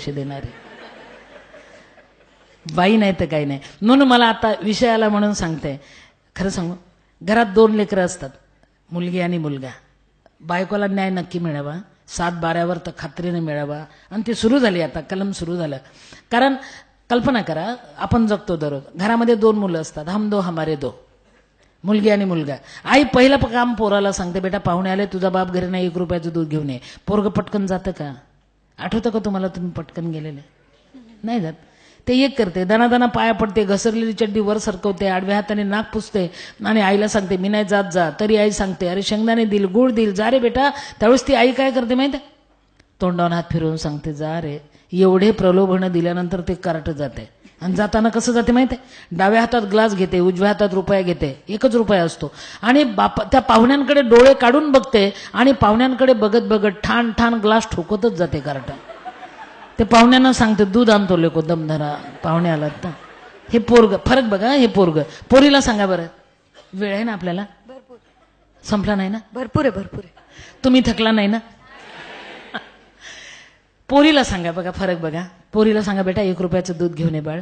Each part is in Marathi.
पैसे देणारे. बाई नाही तर काही नाही. म्हणून मला आता विषयाला म्हणून सांगते, खरं सांगू, घरात 2 लेकरं असतात, मुलगी आणि मुलगा. बायकोला न्याय नक्की मिळावा, 7-12 तर खात्रीने मिळावा. आणि ते सुरू झाली, आता कलम सुरू झालं. कारण कल्पना करा, आपण जगतो दररोज, घरामध्ये 2 मुलं असतात, हम दो हमारे दो, मुलगी आणि मुलगा. आई पहिलं काम पोराला सांगते, बेटा पाहुणे आले, तुझा बाप घरी नाही, 1 रुपयाचं दूध घेऊन ये. पोरग पटकन जातं का? आठवतं का तुम्हाला तुम्ही पटकन गेलेले? नाही जात. ते एक करते, दणादणा पाया पडते, घसरलेली चड्डी वर सरकवते, आडव्या हाताने नाक पुसते आणि आईला सांगते मी नाही जात जा. तरी आई सांगते अरे शेंगदाणे दिल, गुळ दिल, जा रे बेटा. त्यावेळेस ती आई काय करते माहिती, तोंडावर हात फिरवून सांगते जा रे. एवढे प्रलोभनं दिल्यानंतर ते कार्ट जाते. आणि जाताना कसं जाते माहिती, डाव्या हातात ग्लास घेते, उजव्या हातात रुपया घेते, 1च रुपया असतो. आणि त्या पाहुण्यांकडे डोळे काढून बघते आणि पाहुण्यांकडे बघत बघत ठाण ठाण ग्लास ठोकतच जाते कार्ट. ते पाहुण्यांना सांगते दूध आणतो लेको, दम धरा, पाहुणे आलात ना. हे पोरग, फरक बघा, हे पोरग. पोरीला सांगा बरं, वेळ आहे ना आपल्याला, संपला नाही ना, भरपूर आहे, भरपूर आहे. तुम्ही थकला नाही ना. पोरीला सांगा बघा, फरक बघा. पोरीला सांगा बेटा 1 रुपयाचं दूध घेऊन ये बाळ.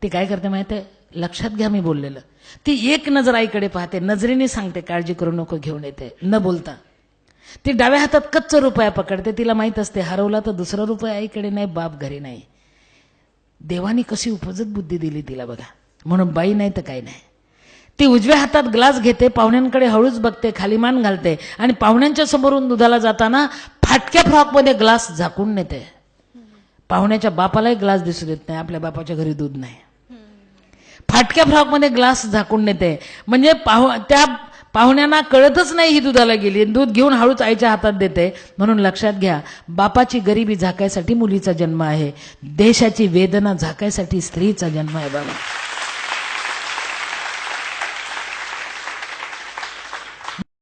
ती काय करते माहिती आहे, लक्षात घ्या मी बोललेलं. ती एक नजर आईकडे पाहते, नजरेने सांगते काळजी करू नको, घेऊन येते, न बोलता. ती डाव्या हातात कच्चा रुपया पकडते, तिला माहित असते हरवला तर 2रा रुपया आईकडे नाही, बाप घरी नाही. देवानी कशी उपजत बुद्धी दिली तिला बघा. म्हणून बाई नाही तर काही नाही. ती उजव्या हातात ग्लास घेते, पाहुण्यांकडे हळूच बघते, खाली मान घालते आणि पाहुण्यांच्या समोरून दुधाला जाताना फाटक्या फ्रॉकमध्ये ग्लास झाकून नेते. पाहुण्याच्या बापालाही ग्लास दिसू देत नाही, आपल्या बापाच्या घरी दूध नाही. फाटक्या फ्रॉकमध्ये ग्लास झाकून नेते, म्हणजे त्या पाहुण्यांना कळतच नाही ही दुधाला गेली. दूध घेऊन हळूच आईच्या हातात देते. म्हणून लक्षात घ्या, बापाची गरिबी झाकायसाठी मुलीचा जन्म आहे, देशाची वेदना झाकायसाठी स्त्रीचा जन्म आहे बाबा.